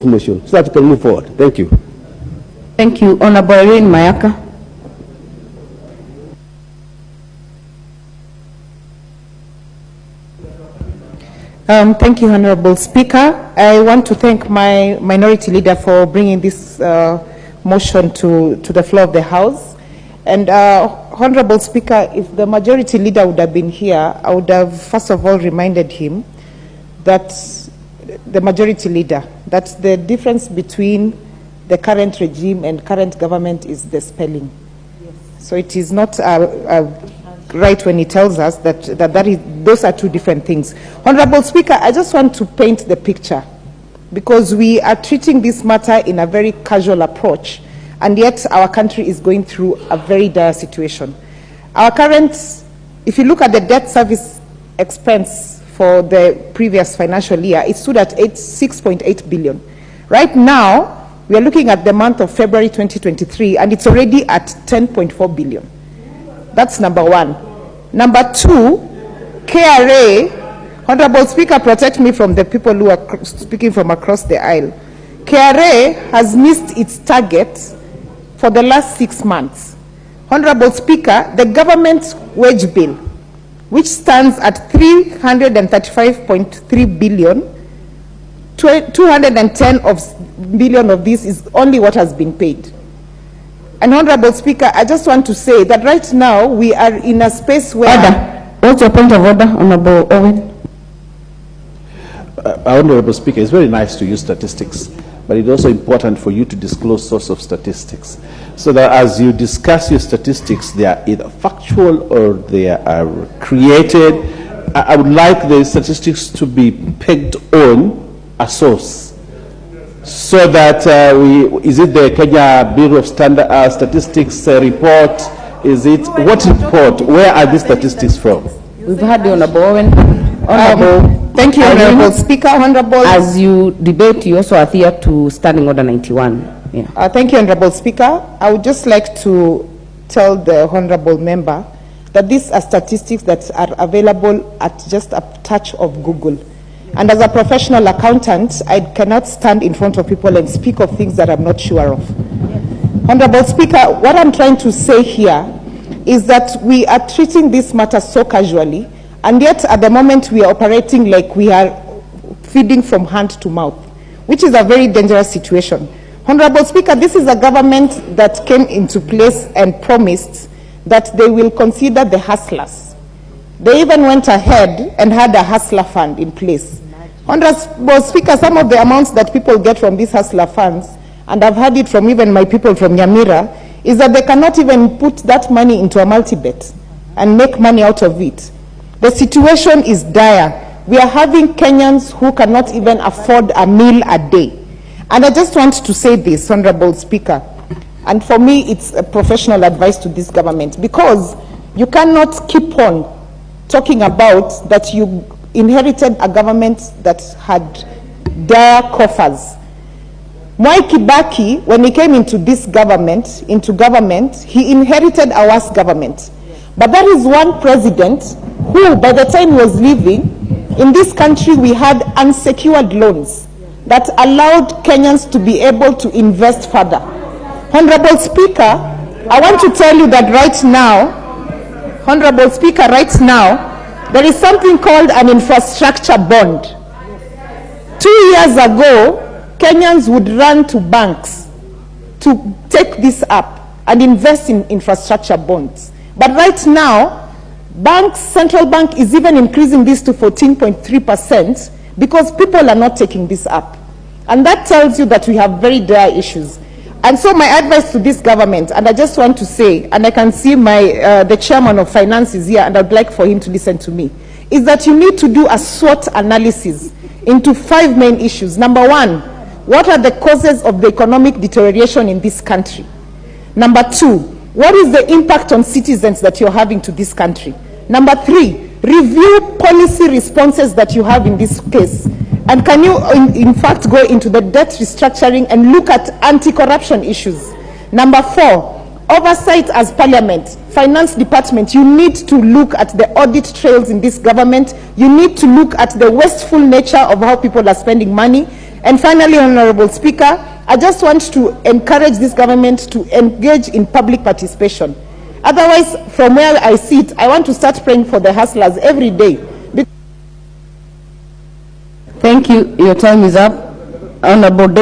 motion so that we can move forward. Thank you. Thank you. Honorable Irene Mayaka. Thank you, Honorable Speaker. I want to thank my minority leader for bringing this motion to the floor of the House. And Honorable Speaker, if the majority leader would have been here, I would have first of all reminded him that the majority leader, that the difference between the current regime and current government is the spelling. Yes. So it is not right when he tells us that those are two different things. Honorable Speaker, I just want to paint the picture because we are treating this matter in a very casual approach, and yet our country is going through a very dire situation. Our current, if you look at the debt service expense for the previous financial year, it stood at 6.8 billion. Right now, we are looking at the month of February 2023, and it's already at 10.4 billion. That's number one. Number two, KRA, Honorable Speaker, protect me from the people who are speaking from across the aisle. KRA has missed its target for the last 6 months. Honorable Speaker, the government wage bill, which stands at 335.3 billion, 210 billion of this is only what has been paid. And Honorable Speaker, I just want to say that right now we are in a space where... Order. What's your point of order, Honorable Owen? Honorable Speaker, it's very nice to use statistics, but it's also important for you to disclose source of statistics, so that as you discuss your statistics, they are either factual or they are created. I would like the statistics to be pegged on a source, so that is it the Kenya Bureau of Statistics report? Is it, what report? Where are these statistics from? We've had the Honorable Owen. Honorable, thank you, Honorable Speaker. Honorable, as you debate, you also adhere to Standing Order 91. Yeah. Thank you, Honorable Speaker. I would just like to tell the Honorable member that these are statistics that are available at just a touch of Google. And as a professional accountant, I cannot stand in front of people and speak of things that I'm not sure of. Honorable Speaker, what I'm trying to say here is that we are treating this matter so casually, and yet at the moment we are operating like we are feeding from hand to mouth, which is a very dangerous situation. Honorable Speaker, this is a government that came into place and promised that they will consider the hustlers. They even went ahead and had a hustler fund in place. Honorable Speaker, some of the amounts that people get from these hustler funds, and I've heard it from even my people from Nyamira, is that they cannot even put that money into a multi-bet and make money out of it. The situation is dire. We are having Kenyans who cannot even afford a meal a day. And I just want to say this, Honorable Speaker, and for me it's a professional advice to this government, because you cannot keep on talking about that you inherited a government that had dire coffers. Mwai Kibaki, when he came into government, he inherited a worse government. But that is one president who, by the time he was leaving, in this country we had unsecured loans that allowed Kenyans to be able to invest further. Honorable Speaker, I want to tell you that right now, Honorable Speaker, right now, there is something called an infrastructure bond. 2 years ago, Kenyans would run to banks to take this up and invest in infrastructure bonds. But right now, Central Bank is even increasing this to 14.3% because people are not taking this up. And that tells you that we have very dire issues. And so my advice to this government, and I just want to say, and I can see the chairman of finance is here, and I'd like for him to listen to me, is that you need to do a SWOT analysis into 5 main issues. Number 1, what are the causes of the economic deterioration in this country? Number 2, what is the impact on citizens that you're having to this country? Number 3, review policy responses that you have in this case. And can you, in fact, go into the debt restructuring and look at anti-corruption issues? Number 4, oversight as Parliament, Finance Department, you need to look at the audit trails in this government. You need to look at the wasteful nature of how people are spending money. And finally, Honorable Speaker, I just want to encourage this government to engage in public participation. Otherwise, from where I sit, I want to start praying for the hustlers every day. Thank you. Your time is up. Honorable